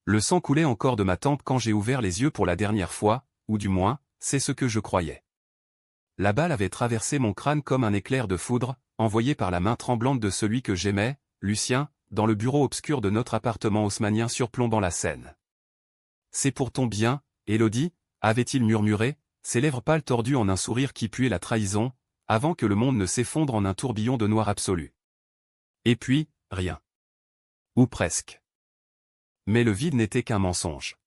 Le sang coulait encore de ma tempe quand j'ai ouvert les yeux pour la dernière fois, ou du moins, c'est ce que je croyais. La balle avait traversé mon crâne comme un éclair de foudre, envoyé par la main tremblante de celui que j'aimais, Lucien, dans le bureau obscur de notre appartement haussmannien surplombant la Seine. « C'est pour ton bien, Élodie » avait-il murmuré, ses lèvres pâles tordues en un sourire qui puait la trahison, avant que le monde ne s'effondre en un tourbillon de noir absolu. Et puis, rien. Ou presque. Mais le vide n'était qu'un mensonge.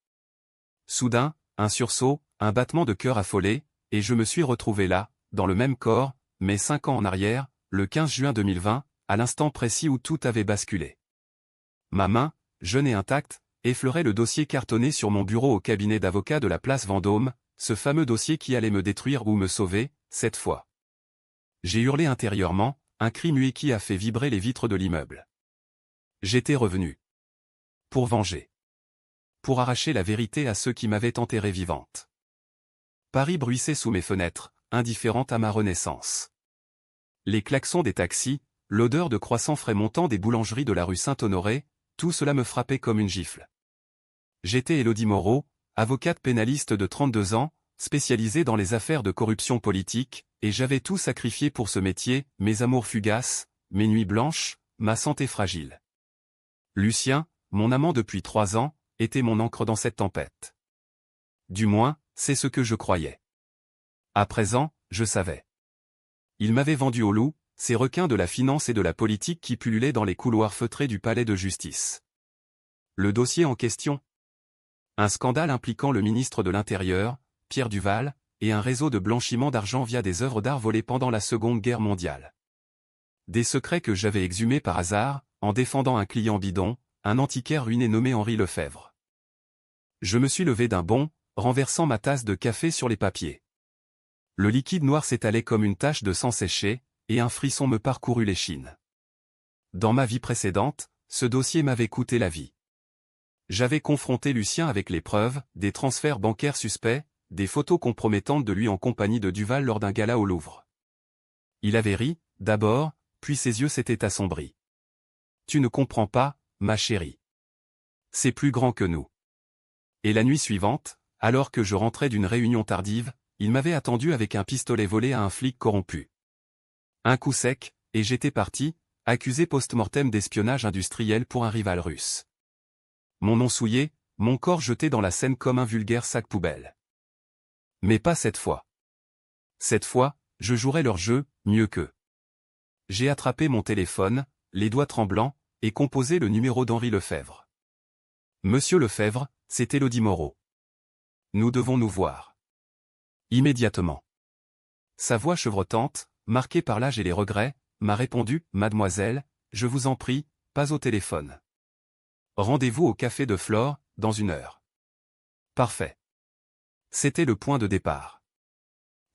Soudain, un sursaut, un battement de cœur affolé, et je me suis retrouvé là, dans le même corps, mais 5 ans en arrière, le 15 juin 2020, à l'instant précis où tout avait basculé. Ma main, jeune et intacte, effleurait le dossier cartonné sur mon bureau au cabinet d'avocat de la place Vendôme, ce fameux dossier qui allait me détruire ou me sauver, cette fois. J'ai hurlé intérieurement, un cri muet qui a fait vibrer les vitres de l'immeuble. J'étais revenu. Pour venger. Pour arracher la vérité à ceux qui m'avaient enterrée vivante. Paris bruissait sous mes fenêtres, indifférente à ma renaissance. Les klaxons des taxis, l'odeur de croissants frais montant des boulangeries de la rue Saint-Honoré, tout cela me frappait comme une gifle. J'étais Élodie Moreau, avocate pénaliste de 32 ans, spécialisée dans les affaires de corruption politique, et j'avais tout sacrifié pour ce métier, mes amours fugaces, mes nuits blanches, ma santé fragile. Lucien, mon amant depuis 3 ans, était mon ancre dans cette tempête. Du moins, c'est ce que je croyais. À présent, je savais. Il m'avait vendu au loup, ces requins de la finance et de la politique qui pullulaient dans les couloirs feutrés du palais de justice. Le dossier en question? Un scandale impliquant le ministre de l'Intérieur, Pierre Duval, et un réseau de blanchiment d'argent via des œuvres d'art volées pendant la Seconde Guerre mondiale. Des secrets que j'avais exhumés par hasard, en défendant un client bidon, un antiquaire ruiné nommé Henri Lefebvre. Je me suis levé d'un bond, renversant ma tasse de café sur les papiers. Le liquide noir s'étalait comme une tache de sang séché, et un frisson me parcourut l'échine. Dans ma vie précédente, ce dossier m'avait coûté la vie. J'avais confronté Lucien avec les preuves, des transferts bancaires suspects, des photos compromettantes de lui en compagnie de Duval lors d'un gala au Louvre. Il avait ri, d'abord, puis ses yeux s'étaient assombris. « Tu ne comprends pas, ma chérie. C'est plus grand que nous. » Et la nuit suivante, alors que je rentrais d'une réunion tardive, il m'avait attendu avec un pistolet volé à un flic corrompu. Un coup sec, et j'étais parti, accusé post-mortem d'espionnage industriel pour un rival russe. Mon nom souillé, mon corps jeté dans la Seine comme un vulgaire sac poubelle. Mais pas cette fois. Cette fois, je jouerai leur jeu, mieux qu'eux. J'ai attrapé mon téléphone, les doigts tremblants, et composé le numéro d'Henri Lefebvre. Monsieur Lefebvre, c'est Élodie Moreau. Nous devons nous voir. Immédiatement. Sa voix chevrotante, marquée par l'âge et les regrets, m'a répondu « Mademoiselle, je vous en prie, pas au téléphone. Rendez-vous au café de Flore, dans 1 heure. » Parfait. C'était le point de départ.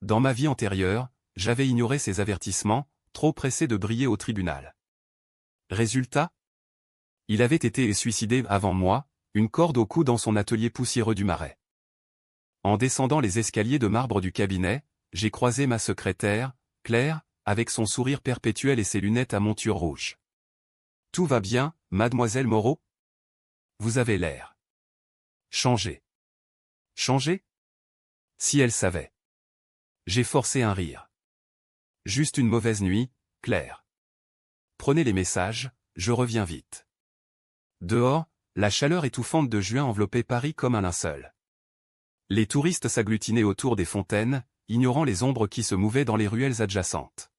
Dans ma vie antérieure, j'avais ignoré ces avertissements, trop pressé de briller au tribunal. Résultat? Il avait été suicidé avant moi, une corde au cou dans son atelier poussiéreux du Marais. En descendant les escaliers de marbre du cabinet, j'ai croisé ma secrétaire, Claire, avec son sourire perpétuel et ses lunettes à monture rouge. « Tout va bien, mademoiselle Moreau? Vous avez l'air. Changé. » Changé? Si elle savait. J'ai forcé un rire. Juste une mauvaise nuit, Claire. Prenez les messages, je reviens vite. Dehors, la chaleur étouffante de juin enveloppait Paris comme un linceul. Les touristes s'agglutinaient autour des fontaines, ignorant les ombres qui se mouvaient dans les ruelles adjacentes.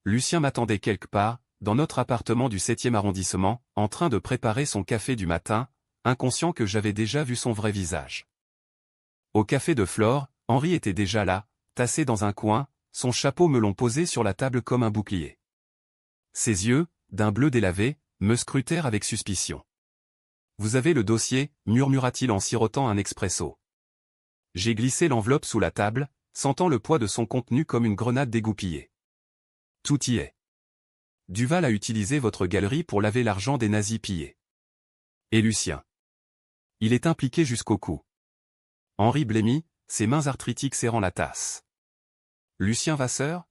Lucien m'attendait quelque part, dans notre appartement du 7e arrondissement, en train de préparer son café du matin, inconscient que j'avais déjà vu son vrai visage. Au café de Flore, Henri était déjà là, tassé dans un coin, son chapeau melon posé sur la table comme un bouclier. Ses yeux, d'un bleu délavé, me scrutèrent avec suspicion. « Vous avez le dossier » murmura-t-il en sirotant un expresso. J'ai glissé l'enveloppe sous la table, sentant le poids de son contenu comme une grenade dégoupillée. Tout y est. Duval a utilisé votre galerie pour laver l'argent des nazis pillés. Et Lucien. Il est impliqué jusqu'au cou. Henri blêmit, ses mains arthritiques serrant la tasse. Lucien Vasseur?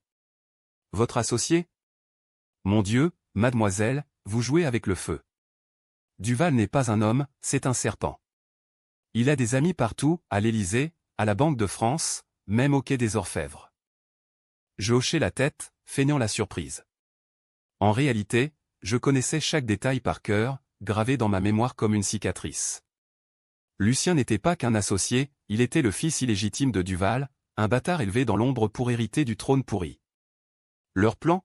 Votre associé? Mon Dieu, mademoiselle, vous jouez avec le feu. Duval n'est pas un homme, c'est un serpent. Il a des amis partout, à l'Élysée, à la Banque de France, même au quai des Orfèvres. Je hochai la tête, feignant la surprise. En réalité, je connaissais chaque détail par cœur, gravé dans ma mémoire comme une cicatrice. Lucien n'était pas qu'un associé, il était le fils illégitime de Duval, un bâtard élevé dans l'ombre pour hériter du trône pourri. Leur plan ?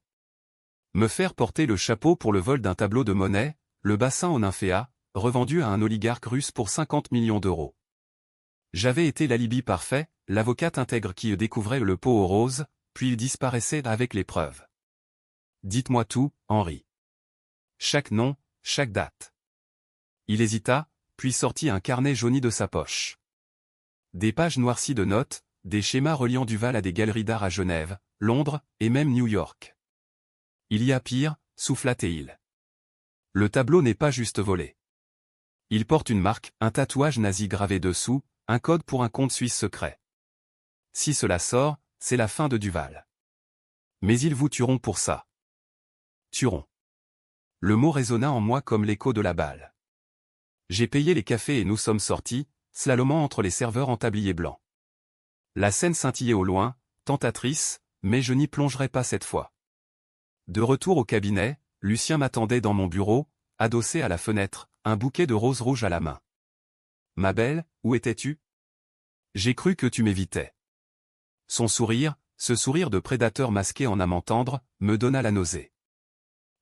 Me faire porter le chapeau pour le vol d'un tableau de Monet, le bassin au nymphéa, revendu à un oligarque russe pour 50 millions d'euros. J'avais été l'alibi parfait, l'avocate intègre qui découvrait le pot aux roses, puis il disparaissait avec les preuves. Dites-moi tout, Henri. Chaque nom, chaque date. Il hésita, puis sortit un carnet jauni de sa poche. Des pages noircies de notes, des schémas reliant Duval à des galeries d'art à Genève, Londres, et même New York. Il y a pire, souffla-t-il. Le tableau n'est pas juste volé. Il porte une marque, un tatouage nazi gravé dessous, un code pour un compte suisse secret. Si cela sort, c'est la fin de Duval. Mais ils vous tueront pour ça. Tueront. Le mot résonna en moi comme l'écho de la balle. J'ai payé les cafés et nous sommes sortis, slalomant entre les serveurs en tablier blanc. La scène scintillait au loin, tentatrice, mais je n'y plongerai pas cette fois. De retour au cabinet, Lucien m'attendait dans mon bureau, adossé à la fenêtre, un bouquet de roses rouges à la main. « Ma belle, où étais-tu ? J'ai cru que tu m'évitais. » Son sourire, ce sourire de prédateur masqué en amant tendre, me donna la nausée.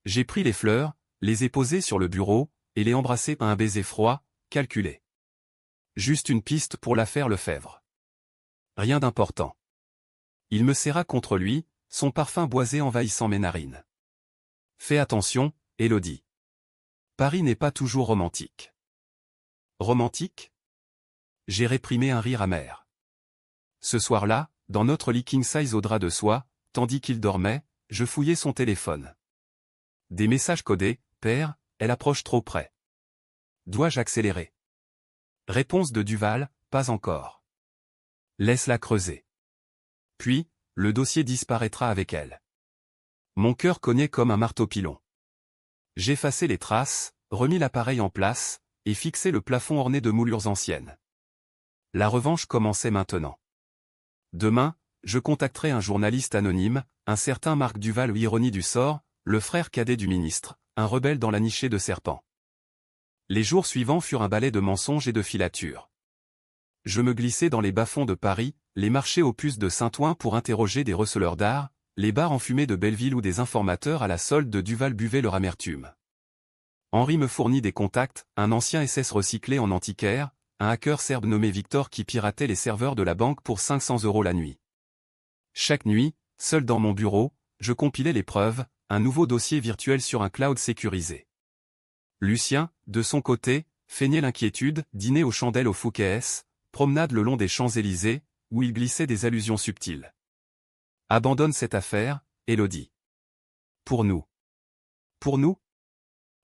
J'ai pris les fleurs, les ai posées sur le bureau, et les embrassées à un baiser froid, calculé. Juste une piste pour l'affaire Lefebvre. Rien d'important. Il me serra contre lui, son parfum boisé envahissant mes narines. Fais attention, Élodie. Paris n'est pas toujours romantique. Romantique ? J'ai réprimé un rire amer. Ce soir-là, dans notre lit king size au drap de soie, tandis qu'il dormait, je fouillais son téléphone. Des messages codés, père, elle approche trop près. Dois-je accélérer ? Réponse de Duval, pas encore. Laisse-la creuser. Puis, le dossier disparaîtra avec elle. Mon cœur cognait comme un marteau-pilon. J'effaçai les traces, remis l'appareil en place, et fixai le plafond orné de moulures anciennes. La revanche commençait maintenant. Demain, je contacterai un journaliste anonyme, un certain Marc Duval ou ironie du sort, le frère cadet du ministre, un rebelle dans la nichée de serpents. Les jours suivants furent un balai de mensonges et de filatures. Je me glissai dans les bas-fonds de Paris, les marchés aux puces de Saint-Ouen pour interroger des receleurs d'art, les bars enfumés de Belleville où des informateurs à la solde de Duval buvaient leur amertume. Henri me fournit des contacts, un ancien SS recyclé en antiquaire, un hacker serbe nommé Victor qui piratait les serveurs de la banque pour 500 € la nuit. Chaque nuit, seul dans mon bureau, je compilais les preuves, un nouveau dossier virtuel sur un cloud sécurisé. Lucien, de son côté, feignait l'inquiétude, dîner aux chandelles au Fouquet's, promenade le long des Champs-Élysées, où il glissait des allusions subtiles. Abandonne cette affaire, Élodie. Pour nous. Pour nous ?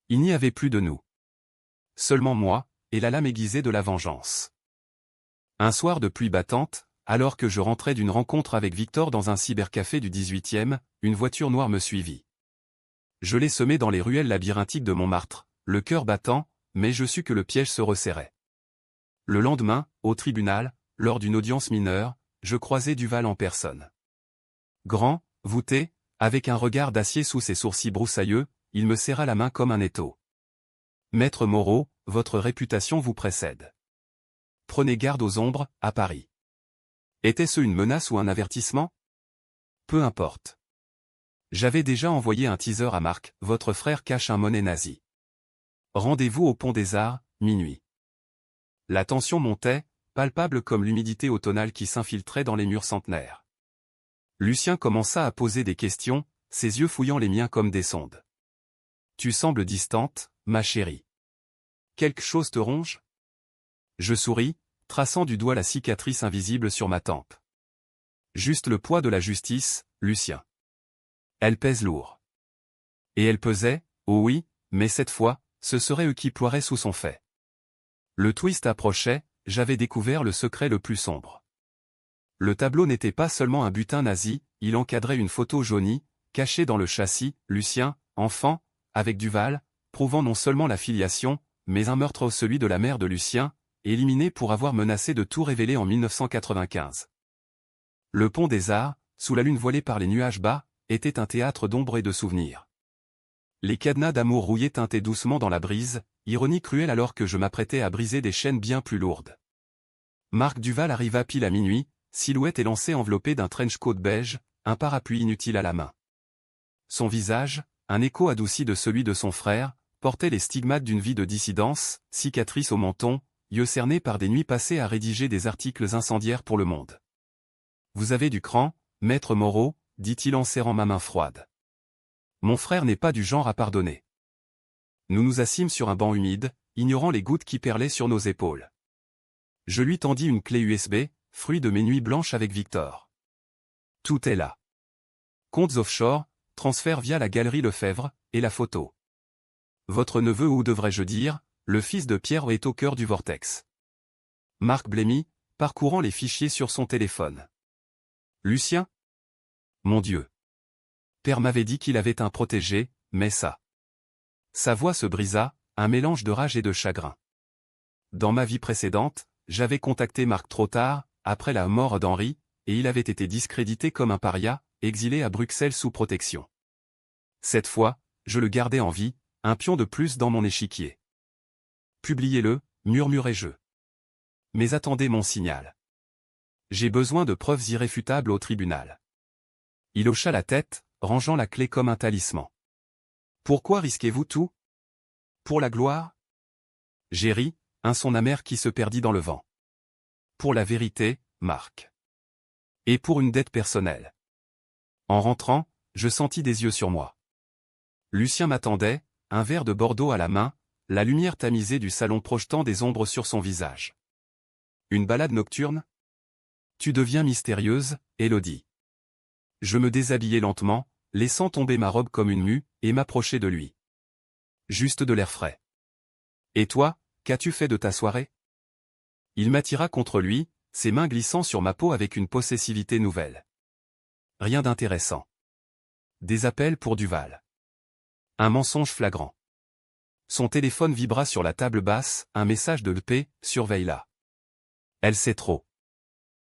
Il n'y avait plus de nous. Seulement moi, et la lame aiguisée de la vengeance. Un soir de pluie battante, alors que je rentrais d'une rencontre avec Victor dans un cybercafé du 18e, une voiture noire me suivit. Je l'ai semé dans les ruelles labyrinthiques de Montmartre, le cœur battant, mais je sus que le piège se resserrait. Le lendemain, au tribunal, lors d'une audience mineure, je croisai Duval en personne. Grand, voûté, avec un regard d'acier sous ses sourcils broussailleux, il me serra la main comme un étau. « Maître Moreau, votre réputation vous précède. Prenez garde aux ombres, à Paris. » Était-ce une menace ou un avertissement ? Peu importe. J'avais déjà envoyé un teaser à Marc, votre frère cache un monnaie nazi. Rendez-vous au Pont des Arts, minuit. La tension montait, palpable comme l'humidité automnale qui s'infiltrait dans les murs centenaires. Lucien commença à poser des questions, ses yeux fouillant les miens comme des sondes. « Tu sembles distante, ma chérie. Quelque chose te ronge ? » Je souris, traçant du doigt la cicatrice invisible sur ma tempe. Juste le poids de la justice, Lucien. Elle pèse lourd. Et elle pesait, oh oui, mais cette fois, ce serait eux qui ploieraient sous son fait. Le twist approchait, j'avais découvert le secret le plus sombre. Le tableau n'était pas seulement un butin nazi, il encadrait une photo jaunie, cachée dans le châssis, Lucien, enfant, avec Duval, prouvant non seulement la filiation, mais un meurtre, celui de la mère de Lucien, éliminé pour avoir menacé de tout révéler en 1995. Le Pont des Arts, sous la lune voilée par les nuages bas, était un théâtre d'ombre et de souvenirs. Les cadenas d'amour rouillés tintaient doucement dans la brise, ironie cruelle alors que je m'apprêtais à briser des chaînes bien plus lourdes. Marc Duval arriva pile à minuit, silhouette élancée enveloppée d'un trench coat beige, un parapluie inutile à la main. Son visage, un écho adouci de celui de son frère, portait les stigmates d'une vie de dissidence, cicatrices au menton, yeux cernés par des nuits passées à rédiger des articles incendiaires pour Le Monde. « Vous avez du cran, maître Moreau », dit-il en serrant ma main froide. Mon frère n'est pas du genre à pardonner. Nous nous assîmes sur un banc humide, ignorant les gouttes qui perlaient sur nos épaules. Je lui tendis une clé USB, fruit de mes nuits blanches avec Victor. Tout est là. Comptes offshore, transfert via la galerie Lefebvre, et la photo. Votre neveu, ou devrais-je dire, le fils de Pierre, est au cœur du vortex. Marc blêmit, parcourant les fichiers sur son téléphone. Lucien? Mon Dieu. Père m'avait dit qu'il avait un protégé, mais ça. Sa voix se brisa, un mélange de rage et de chagrin. Dans ma vie précédente, j'avais contacté Marc trop tard, après la mort d'Henri, et il avait été discrédité comme un paria, exilé à Bruxelles sous protection. Cette fois, je le gardais en vie, un pion de plus dans mon échiquier. Publiez-le, murmurai-je. Mais attendez mon signal. J'ai besoin de preuves irréfutables au tribunal. Il hocha la tête, rangeant la clé comme un talisman. Pourquoi risquez-vous tout? Pour la gloire? J'ai ri, un son amer qui se perdit dans le vent. Pour la vérité, Marc. Et pour une dette personnelle. En rentrant, je sentis des yeux sur moi. Lucien m'attendait, un verre de Bordeaux à la main, la lumière tamisée du salon projetant des ombres sur son visage. Une balade nocturne? Tu deviens mystérieuse, Élodie. Je me déshabillai lentement, laissant tomber ma robe comme une mue, et m'approchai de lui. Juste de l'air frais. Et toi, qu'as-tu fait de ta soirée? Il m'attira contre lui, ses mains glissant sur ma peau avec une possessivité nouvelle. Rien d'intéressant. Des appels pour Duval. Un mensonge flagrant. Son téléphone vibra sur la table basse, un message de l'EP, surveille-la. Elle sait trop.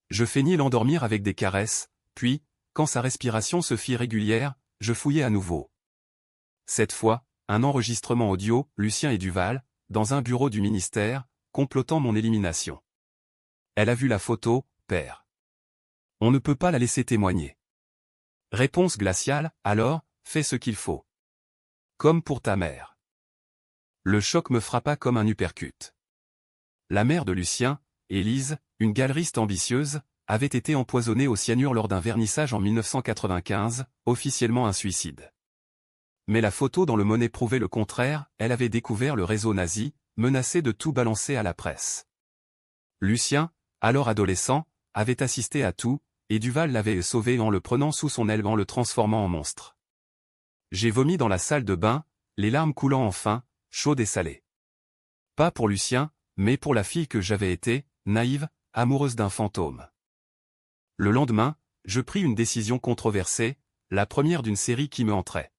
Je feignis l'endormir avec des caresses, puis, quand sa respiration se fit régulière, je fouillai à nouveau. Cette fois, un enregistrement audio, Lucien et Duval, dans un bureau du ministère, complotant mon élimination. Elle a vu la photo, père. On ne peut pas la laisser témoigner. Réponse glaciale, alors, fais ce qu'il faut. Comme pour ta mère. Le choc me frappa comme un uppercut. La mère de Lucien, Élise, une galeriste ambitieuse, avait été empoisonnée au cyanure lors d'un vernissage en 1995, officiellement un suicide. Mais la photo dans Le Money prouvait le contraire, elle avait découvert le réseau nazi, menacé de tout balancer à la presse. Lucien, alors adolescent, avait assisté à tout, et Duval l'avait sauvé en le prenant sous son aile en le transformant en monstre. J'ai vomi dans la salle de bain, les larmes coulant enfin, chaudes et salées. Pas pour Lucien, mais pour la fille que j'avais été, naïve, amoureuse d'un fantôme. Le lendemain, je pris une décision controversée, la première d'une série qui me entrait.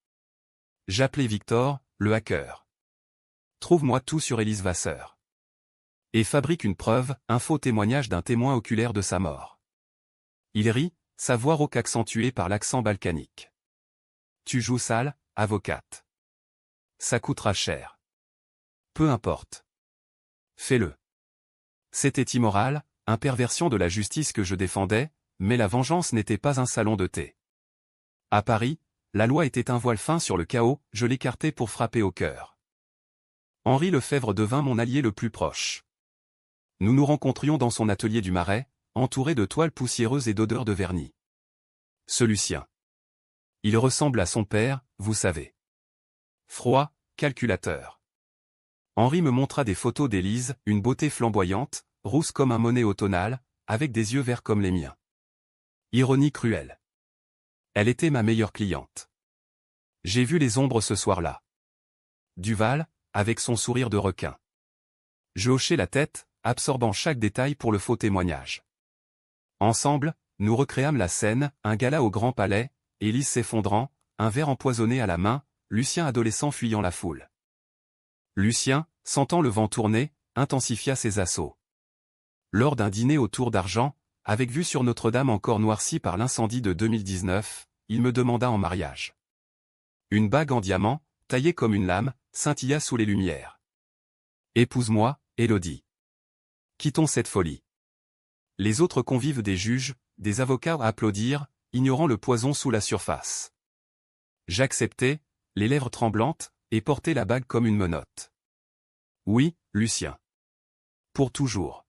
J'appelai Victor, le hacker. Trouve-moi tout sur Élise Vasseur. Et fabrique une preuve, un faux témoignage d'un témoin oculaire de sa mort. Il rit, sa voix rauque accentuée par l'accent balkanique. Tu joues sale, avocate. Ça coûtera cher. Peu importe. Fais-le. C'était immoral, une perversion de la justice que je défendais, mais la vengeance n'était pas un salon de thé. À Paris, la loi était un voile fin sur le chaos, je l'écartais pour frapper au cœur. Henri Lefebvre devint mon allié le plus proche. Nous nous rencontrions dans son atelier du Marais, entouré de toiles poussiéreuses et d'odeurs de vernis. Ce Lucien. Il ressemble à son père, vous savez. Froid, calculateur. Henri me montra des photos d'Élise, une beauté flamboyante, rousse comme un monet automnal, avec des yeux verts comme les miens. Ironie cruelle. Elle était ma meilleure cliente. J'ai vu les ombres ce soir-là. Duval, avec son sourire de requin. Je hochai la tête, absorbant chaque détail pour le faux témoignage. Ensemble, nous recréâmes la scène, un gala au Grand Palais, Élise s'effondrant, un verre empoisonné à la main, Lucien adolescent fuyant la foule. Lucien, sentant le vent tourner, intensifia ses assauts. Lors d'un dîner autour d'argent, avec vue sur Notre-Dame encore noircie par l'incendie de 2019, il me demanda en mariage. Une bague en diamant, taillée comme une lame, scintilla sous les lumières. Épouse-moi, Élodie. Quittons cette folie. Les autres convives des juges, des avocats applaudirent, ignorant le poison sous la surface. J'acceptai, les lèvres tremblantes, et portai la bague comme une menotte. Oui, Lucien. Pour toujours.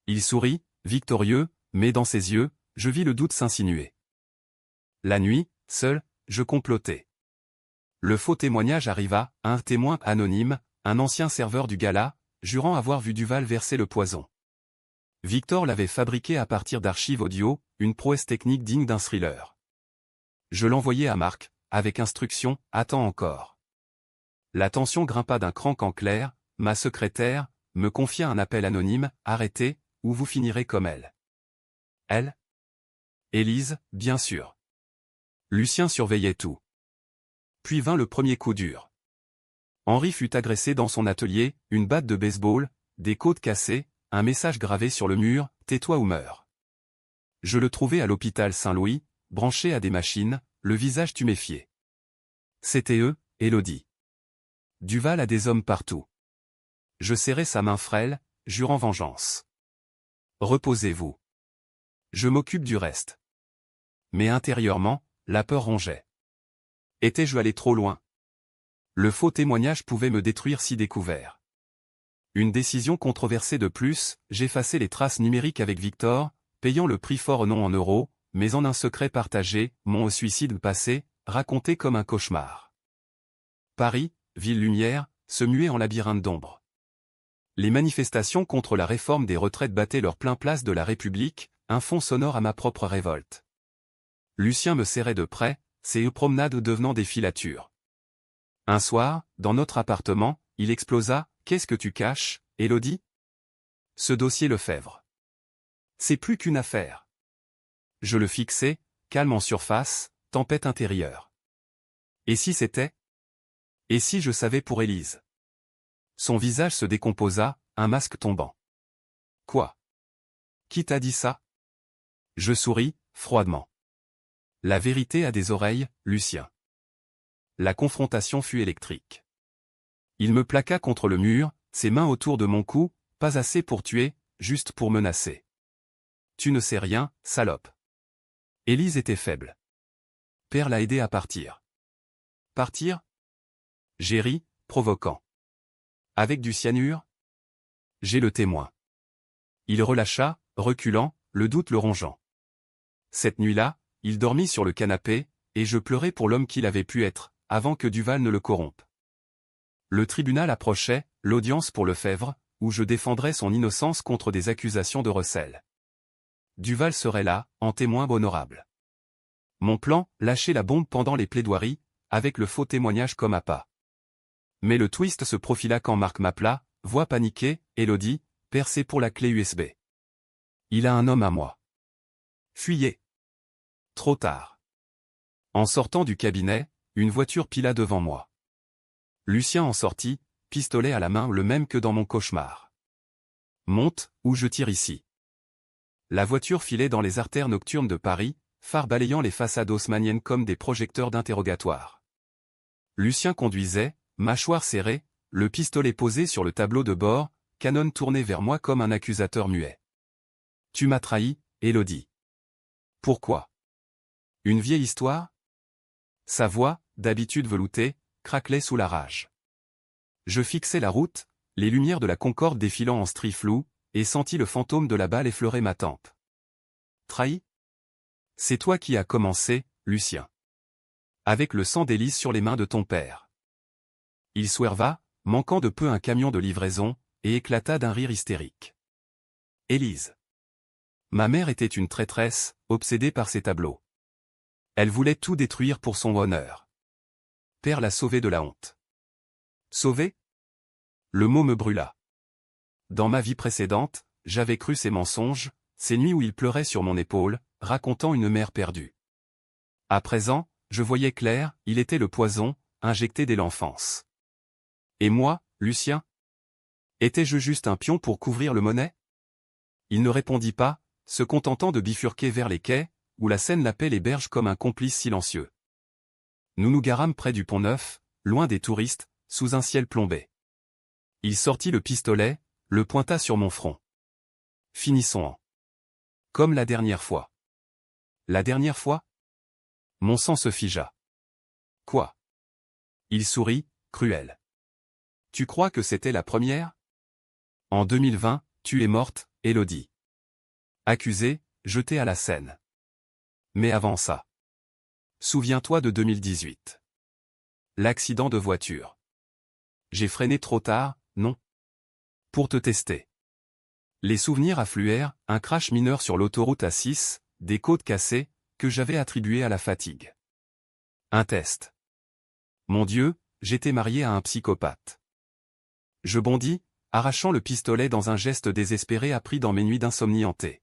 Il sourit, victorieux, mais dans ses yeux, je vis le doute s'insinuer. La nuit, seul, je complotais. Le faux témoignage arriva, un témoin anonyme, un ancien serveur du gala, jurant avoir vu Duval verser le poison. Victor l'avait fabriqué à partir d'archives audio, une prouesse technique digne d'un thriller. Je l'envoyai à Marc, avec instruction, attends encore. La tension grimpa d'un cran quand Claire, ma secrétaire, me confia un appel anonyme, arrêtez, ou vous finirez comme elle. Elle? Élise, bien sûr. Lucien surveillait tout. Puis vint le premier coup dur. Henri fut agressé dans son atelier, une batte de baseball, des côtes cassées, un message gravé sur le mur, tais-toi ou meurs. Je le trouvai à l'hôpital Saint-Louis, branché à des machines, le visage tuméfié. C'était eux, Élodie. Duval a des hommes partout. Je serrai sa main frêle, jurant vengeance. Reposez-vous. Je m'occupe du reste. Mais intérieurement, la peur rongeait. Étais-je allé trop loin? Le faux témoignage pouvait me détruire si découvert. Une décision controversée de plus, j'effaçai les traces numériques avec Victor, payant le prix fort non en euros, mais en un secret partagé, mon suicide passé, raconté comme un cauchemar. Paris, ville lumière, se muait en labyrinthe d'ombre. Les manifestations contre la réforme des retraites battaient leur plein place de la République, un fond sonore à ma propre révolte. Lucien me serrait de près, ses promenades devenant des filatures. Un soir, dans notre appartement, il explosa, « Qu'est-ce que tu caches, Élodie ?» Ce dossier Lefebvre. C'est plus qu'une affaire. Je le fixai, calme en surface, tempête intérieure. Et si c'était? Et si je savais pour Élise? Son visage se décomposa, un masque tombant. Quoi? Qui t'a dit ça? Je souris, froidement. La vérité a des oreilles, Lucien. La confrontation fut électrique. Il me plaqua contre le mur, ses mains autour de mon cou, pas assez pour tuer, juste pour menacer. Tu ne sais rien, salope. Élise était faible. Père l'a aidé à partir. Partir? J'ai ri, provoquant. Avec du cyanure? J'ai le témoin. Il relâcha, reculant, le doute le rongeant. Cette nuit-là, il dormit sur le canapé, et je pleurais pour l'homme qu'il avait pu être, avant que Duval ne le corrompe. Le tribunal approchait, l'audience pour Lefebvre, où je défendrais son innocence contre des accusations de recel. Duval serait là, en témoin honorable. Mon plan, lâcher la bombe pendant les plaidoiries, avec le faux témoignage comme appât. Mais le twist se profila quand Marc m'appela, voix paniquée, Élodie, percée pour la clé USB. Il a un homme à moi. Fuyez. Trop tard. En sortant du cabinet, une voiture pila devant moi. Lucien en sortit, pistolet à la main le même que dans mon cauchemar. Monte, ou je tire ici. La voiture filait dans les artères nocturnes de Paris, phares balayant les façades haussmanniennes comme des projecteurs d'interrogatoire. Lucien conduisait, mâchoire serrée, le pistolet posé sur le tableau de bord, canon tourné vers moi comme un accusateur muet. Tu m'as trahi, Élodie. Pourquoi? Une vieille histoire? Sa voix, d'habitude veloutée, craquelait sous la rage. Je fixai la route, les lumières de la Concorde défilant en stries floues, et sentis le fantôme de la balle effleurer ma tempe. Trahi? C'est toi qui as commencé, Lucien. Avec le sang d'Élise sur les mains de ton père. Il swerva, manquant de peu un camion de livraison, et éclata d'un rire hystérique. Élise. Ma mère était une traîtresse, obsédée par ses tableaux. Elle voulait tout détruire pour son honneur. Père l'a sauvée de la honte. Sauvée? Le mot me brûla. Dans ma vie précédente, j'avais cru ces mensonges, ces nuits où il pleurait sur mon épaule, racontant une mère perdue. À présent, je voyais clair, il était le poison, injecté dès l'enfance. Et moi, Lucien? Étais-je juste un pion pour couvrir le monnaie? Il ne répondit pas, se contentant de bifurquer vers les quais, où la Seine l'appelle les berges comme un complice silencieux. Nous nous garâmes près du Pont-Neuf, loin des touristes, sous un ciel plombé. Il sortit le pistolet, le pointa sur mon front. Finissons en. Comme la dernière fois. La dernière fois? Mon sang se figea. Quoi? Il sourit, cruel. Tu crois que c'était la première? En 2020, tu es morte, Élodie. Accusée, jetée à la Seine. Mais avant ça. Souviens-toi de 2018. L'accident de voiture. J'ai freiné trop tard, non? Pour te tester. Les souvenirs affluèrent, un crash mineur sur l'autoroute A6, des côtes cassées, que j'avais attribuées à la fatigue. Un test. Mon Dieu, j'étais marié à un psychopathe. Je bondis, arrachant le pistolet dans un geste désespéré appris dans mes nuits d'insomnie hantée.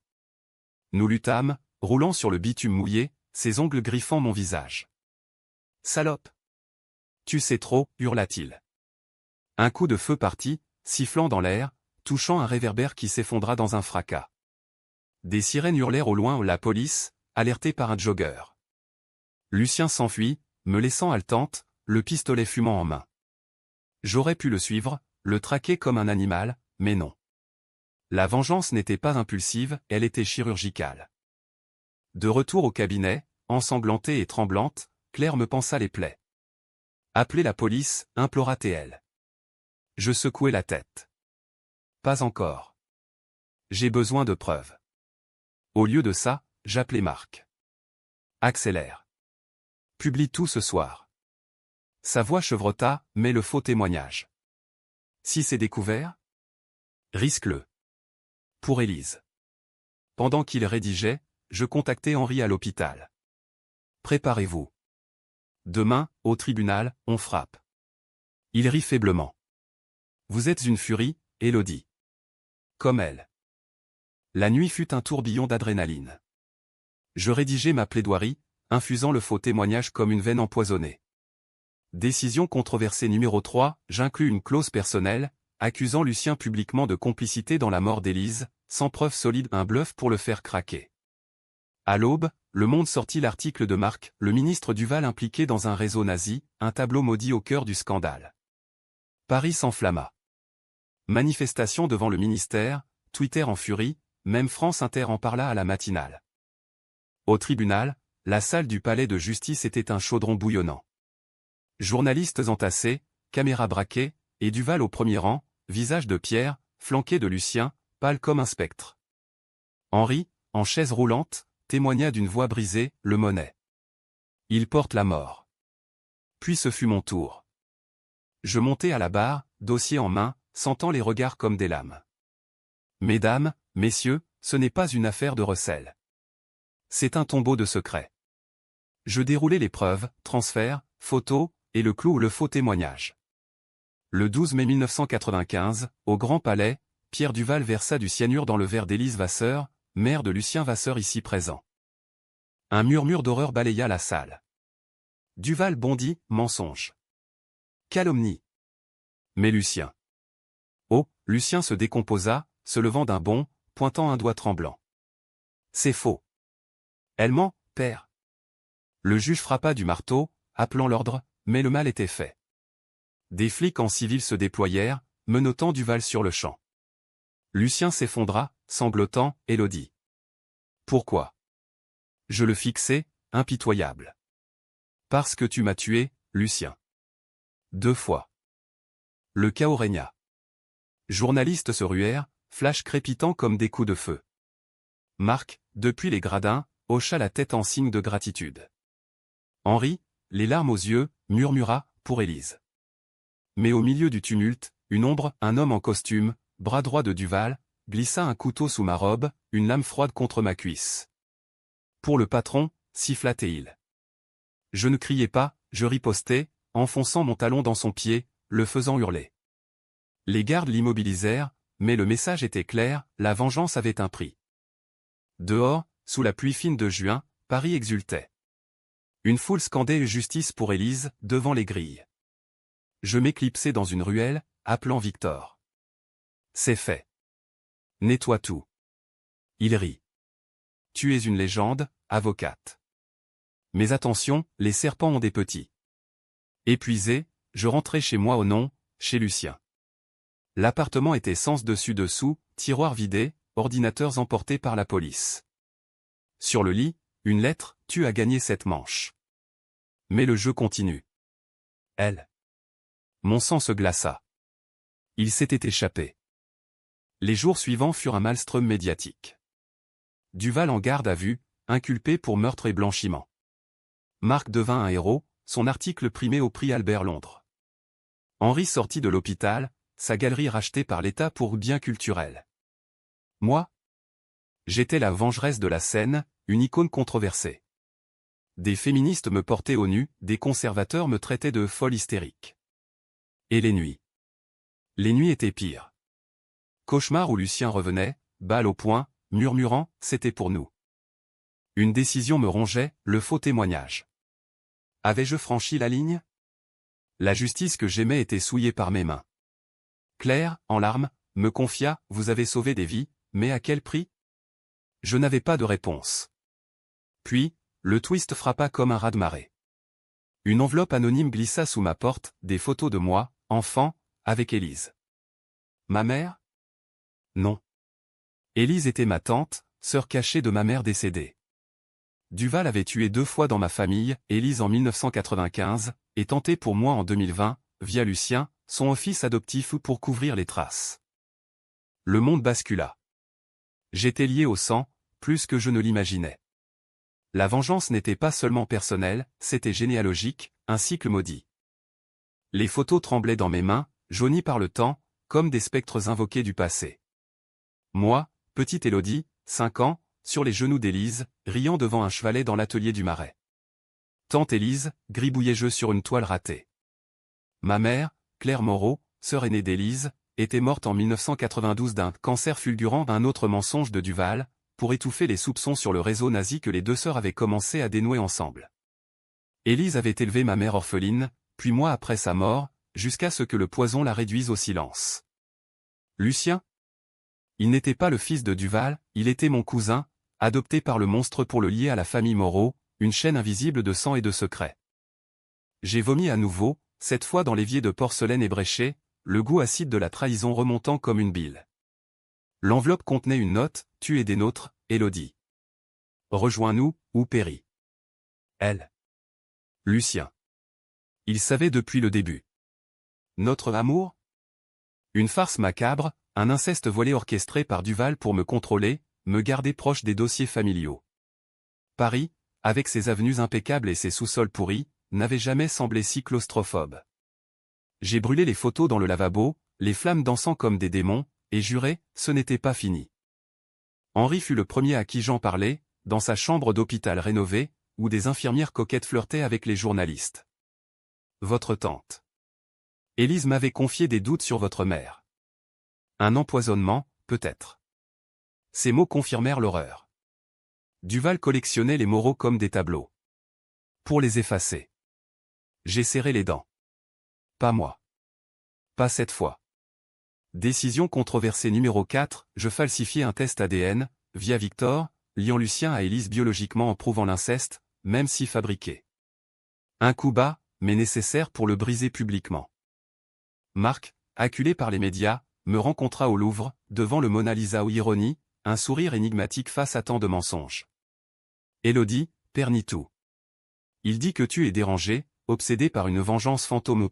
Nous luttâmes, roulant sur le bitume mouillé, ses ongles griffant mon visage. Salope! Tu sais trop, hurla-t-il. Un coup de feu partit, sifflant dans l'air, touchant un réverbère qui s'effondra dans un fracas. Des sirènes hurlèrent au loin la police, alertée par un jogger. Lucien s'enfuit, me laissant haletante, le pistolet fumant en main. J'aurais pu le suivre, le traquer comme un animal, mais non. La vengeance n'était pas impulsive, elle était chirurgicale. De retour au cabinet, ensanglantée et tremblante, Claire me pansa les plaies. Appelez la police, implora TL. Je secouai la tête. Pas encore. J'ai besoin de preuves. Au lieu de ça, j'appelai Marc. Accélère. Publie tout ce soir. Sa voix chevrota, mais le faux témoignage. Si c'est découvert? Risque-le. Pour Élise. Pendant qu'il rédigeait, je contactai Henri à l'hôpital. Préparez-vous. Demain, au tribunal, on frappe. Il rit faiblement. Vous êtes une furie, Élodie. Comme elle. La nuit fut un tourbillon d'adrénaline. Je rédigeai ma plaidoirie, infusant le faux témoignage comme une veine empoisonnée. Décision controversée numéro 3, j'inclus une clause personnelle, accusant Lucien publiquement de complicité dans la mort d'Élise, sans preuve solide, un bluff pour le faire craquer. À l'aube, Le Monde sortit l'article de Marc, le ministre Duval impliqué dans un réseau nazi, un tableau maudit au cœur du scandale. Paris s'enflamma. Manifestation devant le ministère, Twitter en furie, même France Inter en parla à la matinale. Au tribunal, la salle du palais de justice était un chaudron bouillonnant. Journalistes entassés, caméras braquées, et Duval au premier rang, visage de pierre, flanqué de Lucien, pâle comme un spectre. Henri, en chaise roulante, témoigna d'une voix brisée, le Monnet. Il porte la mort. Puis ce fut mon tour. Je montai à la barre, dossier en main, sentant les regards comme des lames. Mesdames, messieurs, ce n'est pas une affaire de recel. C'est un tombeau de secrets. Je déroulai les preuves, transferts, photos, et le clou ou le faux témoignage. Le 12 mai 1995, au Grand Palais, Pierre Duval versa du cyanure dans le verre d'Élise Vasseur, mère de Lucien Vasseur ici présent. Un murmure d'horreur balaya la salle. Duval bondit, mensonge. Calomnie. Mais Lucien. Oh, Lucien se décomposa, se levant d'un bond, pointant un doigt tremblant. C'est faux. Elle ment, père. Le juge frappa du marteau, appelant l'ordre, mais le mal était fait. Des flics en civil se déployèrent, menottant Duval sur le champ. Lucien s'effondra, sanglotant, Élodie. Pourquoi? Je le fixai, impitoyable. Parce que tu m'as tué, Lucien. 2 fois. Le chaos régna. Journalistes se ruèrent, flash crépitant comme des coups de feu. Marc, depuis les gradins, hocha la tête en signe de gratitude. Henri, les larmes aux yeux, murmura, pour Élise. Mais au milieu du tumulte, une ombre, un homme en costume, bras droit de Duval, glissa un couteau sous ma robe, une lame froide contre ma cuisse. Pour le patron, siffla-t-il. Je ne criais pas, je ripostais, enfonçant mon talon dans son pied, le faisant hurler. Les gardes l'immobilisèrent, mais le message était clair, la vengeance avait un prix. Dehors, sous la pluie fine de juin, Paris exultait. Une foule scandait justice pour Élise, devant les grilles. Je m'éclipsai dans une ruelle, appelant Victor. C'est fait. Nettoie tout. Il rit. Tu es une légende, avocate. Mais attention, les serpents ont des petits. Épuisé, je rentrais chez moi au nom, chez Lucien. L'appartement était sens dessus dessous, tiroirs vidés, ordinateurs emportés par la police. Sur le lit, une lettre, tu as gagné cette manche. Mais le jeu continue. Elle. Mon sang se glaça. Il s'était échappé. Les jours suivants furent un maelstrom médiatique. Duval en garde à vue, inculpé pour meurtre et blanchiment. Marc devint un héros, son article primé au prix Albert Londres. Henri sortit de l'hôpital, sa galerie rachetée par l'État pour biens culturels. Moi? J'étais la vengeresse de la scène, une icône controversée. Des féministes me portaient au nu, des conservateurs me traitaient de folle hystérique. Et les nuits? Les nuits étaient pires. Cauchemar où Lucien revenait, balle au poing, murmurant, c'était pour nous. Une décision me rongeait, le faux témoignage. Avais-je franchi la ligne? La justice que j'aimais était souillée par mes mains. Claire, en larmes, me confia, vous avez sauvé des vies, mais à quel prix? Je n'avais pas de réponse. Puis, le twist frappa comme un raz-de-marée. Une enveloppe anonyme glissa sous ma porte, des photos de moi, enfant, avec Élise. Ma mère? Non. Élise était ma tante, sœur cachée de ma mère décédée. Duval avait tué 2 fois dans ma famille, Élise en 1995, et tenté pour moi en 2020, via Lucien, son fils adoptif pour couvrir les traces. Le monde bascula. J'étais lié au sang, plus que je ne l'imaginais. La vengeance n'était pas seulement personnelle, c'était généalogique, un cycle maudit. Les photos tremblaient dans mes mains, jaunies par le temps, comme des spectres invoqués du passé. Moi, petite Élodie, 5 ans, sur les genoux d'Élise, riant devant un chevalet dans l'atelier du Marais. Tante Élise, gribouillais-je sur une toile ratée. Ma mère, Claire Moreau, sœur aînée d'Élise, était morte en 1992 d'un cancer fulgurant, un autre mensonge de Duval, pour étouffer les soupçons sur le réseau nazi que les 2 sœurs avaient commencé à dénouer ensemble. Élise avait élevé ma mère orpheline, puis moi après sa mort, jusqu'à ce que le poison la réduise au silence. Lucien? Il n'était pas le fils de Duval, il était mon cousin, adopté par le monstre pour le lier à la famille Moreau, une chaîne invisible de sang et de secrets. J'ai vomi à nouveau, cette fois dans l'évier de porcelaine ébréché, le goût acide de la trahison remontant comme une bile. L'enveloppe contenait une note, tu es des nôtres, Élodie. Rejoins-nous, ou péris. Elle. Lucien. Il savait depuis le début. Notre amour? Une farce macabre, un inceste volé orchestré par Duval pour me contrôler, me garder proche des dossiers familiaux. Paris, avec ses avenues impeccables et ses sous-sols pourris, n'avait jamais semblé si claustrophobe. J'ai brûlé les photos dans le lavabo, les flammes dansant comme des démons, et juré, ce n'était pas fini. Henri fut le premier à qui j'en parlais, dans sa chambre d'hôpital rénovée, où des infirmières coquettes flirtaient avec les journalistes. Votre tante. Élise m'avait confié des doutes sur votre mère. Un empoisonnement, peut-être. Ces mots confirmèrent l'horreur. Duval collectionnait les Moreau comme des tableaux. Pour les effacer. J'ai serré les dents. Pas moi. Pas cette fois. Décision controversée numéro 4, je falsifiai un test ADN, via Victor, liant Lucien à Élise biologiquement en prouvant l'inceste, même si fabriqué. Un coup bas, mais nécessaire pour le briser publiquement. Marc, acculé par les médias, me rencontra au Louvre, devant le Mona Lisa ou ironie, un sourire énigmatique face à tant de mensonges. Élodie, pernis tout. Il dit que tu es dérangé, obsédé par une vengeance fantôme.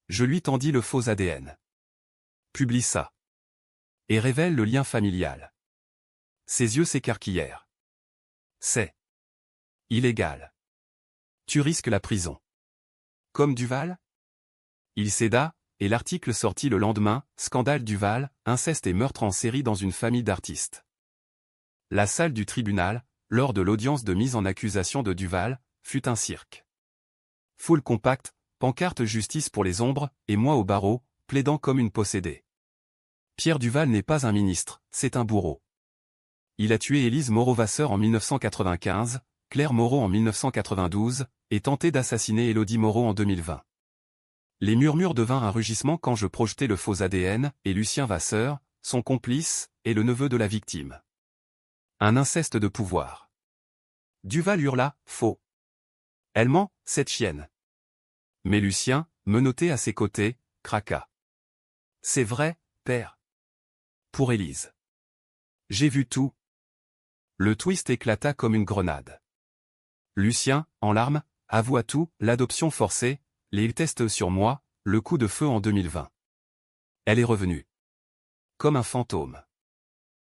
Je lui tendis le faux ADN. Publie ça. Et révèle le lien familial. Ses yeux s'écarquillèrent. C'est illégal. Tu risques la prison. Comme Duval? Il céda, et l'article sortit le lendemain, scandale Duval, inceste et meurtre en série dans une famille d'artistes. La salle du tribunal, lors de l'audience de mise en accusation de Duval, fut un cirque. Foule compacte, pancarte justice pour les ombres, et moi au barreau, plaidant comme une possédée. Pierre Duval n'est pas un ministre, c'est un bourreau. Il a tué Élise Moreau-Vasseur en 1995, Claire Moreau en 1992, et tenté d'assassiner Élodie Moreau en 2020. Les murmures devinrent un rugissement quand je projetai le faux ADN, et Lucien Vasseur, son complice, et le neveu de la victime. Un inceste de pouvoir. Duval hurla, faux. Elle ment, cette chienne. Mais Lucien, menotté à ses côtés, craqua. C'est vrai, père. Pour Élise. J'ai vu tout. Le twist éclata comme une grenade. Lucien, en larmes, avoua tout, l'adoption forcée, les tests sur moi, le coup de feu en 2020. Elle est revenue. Comme un fantôme.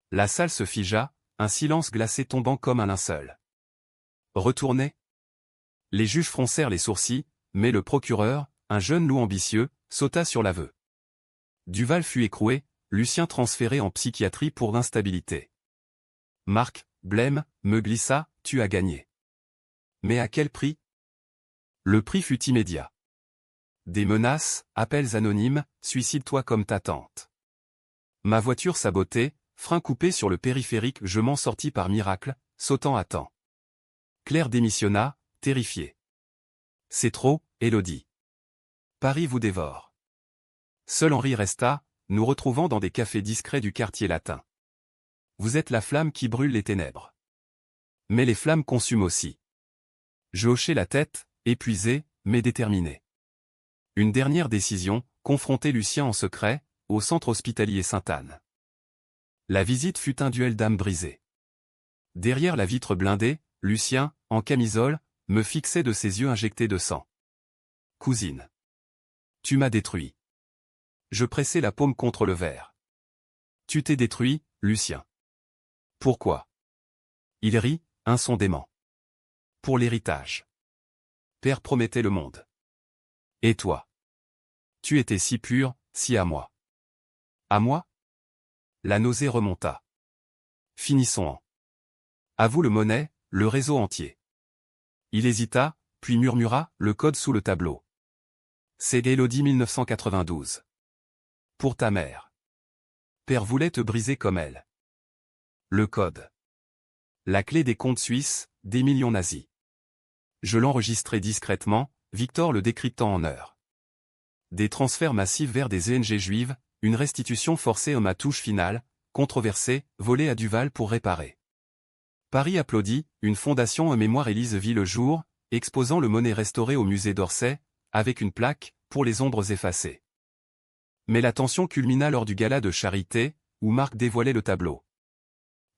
La salle se figea, un silence glacé tombant comme un linceul. Retournez. Les juges froncèrent les sourcils, mais le procureur, un jeune loup ambitieux, sauta sur l'aveu. Duval fut écroué, Lucien transféré en psychiatrie pour instabilité. Marc, blême, me glissa, tu as gagné. Mais à quel prix? Le prix fut immédiat. Des menaces, appels anonymes, suicide-toi comme ta tante. Ma voiture sabotée, frein coupé sur le périphérique, je m'en sortis par miracle, sautant à temps. Claire démissionna, terrifiée. C'est trop, Élodie. Paris vous dévore. Seul Henri resta, nous retrouvant dans des cafés discrets du quartier latin. Vous êtes la flamme qui brûle les ténèbres. Mais les flammes consument aussi. Je hochai la tête, épuisé, mais déterminé. Une dernière décision, confronter Lucien en secret, au centre hospitalier Sainte-Anne. La visite fut un duel d'âmes brisées. Derrière la vitre blindée, Lucien, en camisole, me fixait de ses yeux injectés de sang. Cousine. Tu m'as détruit. Je pressai la paume contre le verre. Tu t'es détruit, Lucien. Pourquoi? Il rit, insondément. Pour l'héritage. Père promettait le monde. Et toi? Tu étais si pur, si à moi. À moi? La nausée remonta. Finissons en. À vous le monnaie, le réseau entier. Il hésita, puis murmura, le code sous le tableau. C'est Élodie 1992. Pour ta mère. Père voulait te briser comme elle. Le code. La clé des comptes suisses, des millions nazis. Je l'enregistrai discrètement, Victor le décryptant en heures. Des transferts massifs vers des ONG juives, une restitution forcée à ma touche finale, controversée, volée à Duval pour réparer. Paris applaudit, une fondation en mémoire Élise vit le jour, exposant le monnaie restauré au musée d'Orsay, avec une plaque, pour les ombres effacées. Mais la tension culmina lors du gala de charité, où Marc dévoilait le tableau.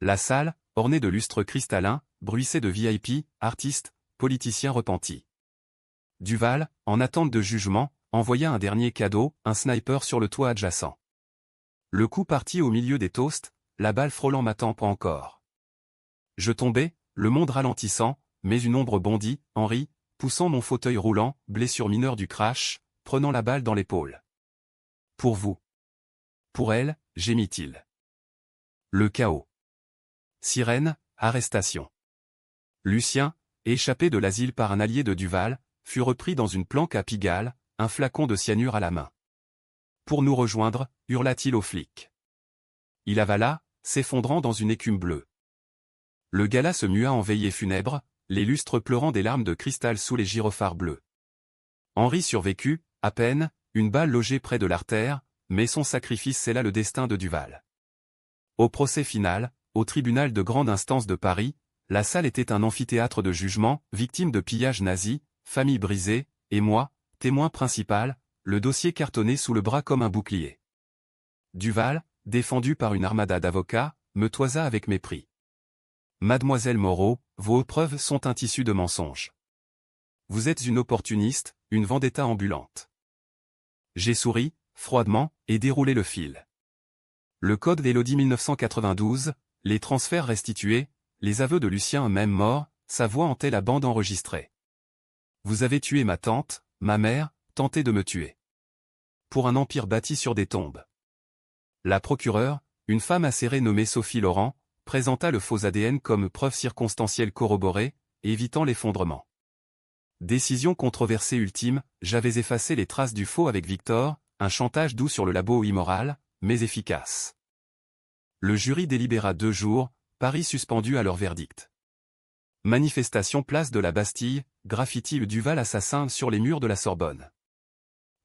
La salle, ornée de lustres cristallins, bruissait de VIP, artistes, politiciens repentis. Duval, en attente de jugement, envoya un dernier cadeau, un sniper sur le toit adjacent. Le coup partit au milieu des toasts, la balle frôlant ma tempe encore. Je tombais, le monde ralentissant, mais une ombre bondit, Henri, poussant mon fauteuil roulant, blessure mineure du crash, prenant la balle dans l'épaule. Pour vous. Pour elle, gémit-il. Le chaos. Sirène, arrestation. Lucien, échappé de l'asile par un allié de Duval, fut repris dans une planque à Pigalle, un flacon de cyanure à la main. Pour nous rejoindre, hurla-t-il aux flics. Il avala, s'effondrant dans une écume bleue. Le gala se mua en veillée funèbre, les lustres pleurant des larmes de cristal sous les gyrophares bleus. Henri survécut, à peine, une balle logée près de l'artère, mais son sacrifice scella le destin de Duval. Au procès final, au tribunal de grande instance de Paris, la salle était un amphithéâtre de jugement, victime de pillages nazis, famille brisée, et moi, témoin principal, le dossier cartonné sous le bras comme un bouclier. Duval, défendu par une armada d'avocats, me toisa avec mépris. Mademoiselle Moreau, vos preuves sont un tissu de mensonges. Vous êtes une opportuniste, une vendetta ambulante. J'ai souri, froidement, et déroulé le fil. Le code d'Élodie 1992, les transferts restitués, les aveux de Lucien même mort, sa voix hantait la bande enregistrée. Vous avez tué ma tante, ma mère, tenté de me tuer. Pour un empire bâti sur des tombes. La procureure, une femme acérée nommée Sophie Laurent, présenta le faux ADN comme preuve circonstancielle corroborée, évitant l'effondrement. Décision controversée ultime, j'avais effacé les traces du faux avec Victor, un chantage doux sur le labo immoral, mais efficace. Le jury délibéra 2 jours, Paris suspendu à leur verdict. Manifestation place de la Bastille, graffiti Duval assassin sur les murs de la Sorbonne.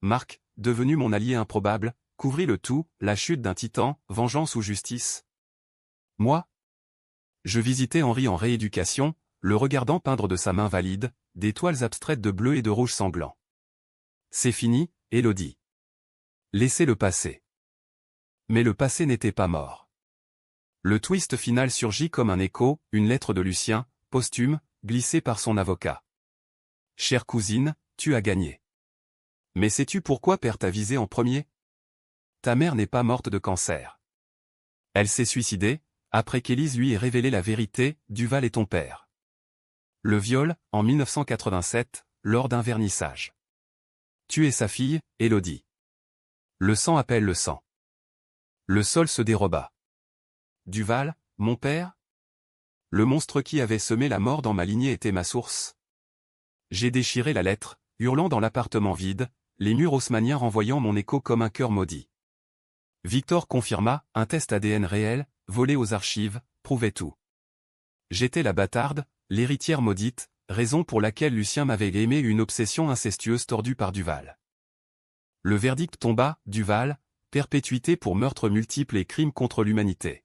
Marc, devenu mon allié improbable, couvrit le tout, la chute d'un titan, vengeance ou justice. Moi? Je visitais Henri en rééducation, le regardant peindre de sa main valide, des toiles abstraites de bleu et de rouge sanglant. C'est fini, Élodie. Laissez-le passer. Mais le passé n'était pas mort. Le twist final surgit comme un écho, une lettre de Lucien, posthume, glissée par son avocat. Chère cousine, tu as gagné. Mais sais-tu pourquoi père t'a visé en premier? Ta mère n'est pas morte de cancer. Elle s'est suicidée, après qu'Élise lui ait révélé la vérité, Duval est ton père. Le viol, en 1987, lors d'un vernissage. Tu es sa fille, Élodie. Le sang appelle le sang. Le sol se déroba. Duval, mon père? Le monstre qui avait semé la mort dans ma lignée était ma source. J'ai déchiré la lettre, hurlant dans l'appartement vide, les murs haussmanniens renvoyant mon écho comme un cœur maudit. Victor confirma, un test ADN réel, volé aux archives, prouvait tout. J'étais la bâtarde, l'héritière maudite, raison pour laquelle Lucien m'avait aimé, une obsession incestueuse tordue par Duval. Le verdict tomba, Duval, perpétuité pour meurtres multiples et crimes contre l'humanité.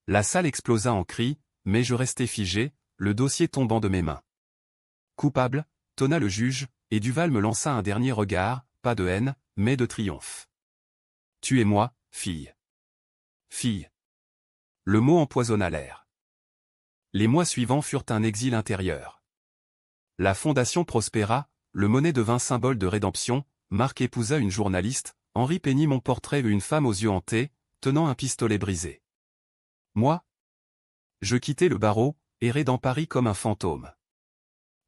La salle explosa en cris, mais je restais figé, le dossier tombant de mes mains. Coupable, tonna le juge, et Duval me lança un dernier regard, pas de haine, mais de triomphe. Tuez-moi, fille. Fille. Le mot empoisonna l'air. Les mois suivants furent un exil intérieur. La fondation prospéra, le Monet devint symbole de rédemption, Marc épousa une journaliste, Henri peignit mon portrait une femme aux yeux hantés, tenant un pistolet brisé. Moi? Je quittai le barreau, errai dans Paris comme un fantôme.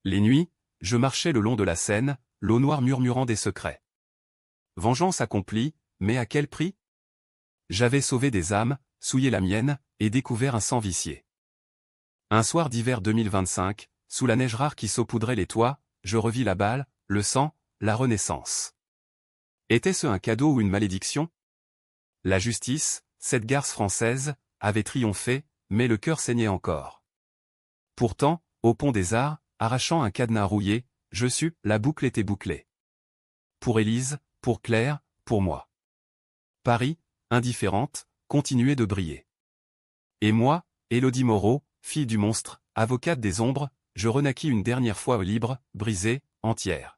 Les nuits, je marchais le long de la Seine, l'eau noire murmurant des secrets. Vengeance accomplie, mais à quel prix? J'avais sauvé des âmes, souillé la mienne, et découvert un sang vicié. Un soir d'hiver 2025, sous la neige rare qui saupoudrait les toits, je revis la balle, le sang, la renaissance. Était-ce un cadeau ou une malédiction? La justice, cette garce française, avait triomphé, mais le cœur saignait encore. Pourtant, au pont des Arts, arrachant un cadenas rouillé, je sus, la boucle était bouclée. Pour Élise, pour Claire, pour moi. Paris, indifférente, continuait de briller. Et moi, Élodie Moreau, fille du monstre, avocate des ombres, je renaquis une dernière fois libre, brisée, entière.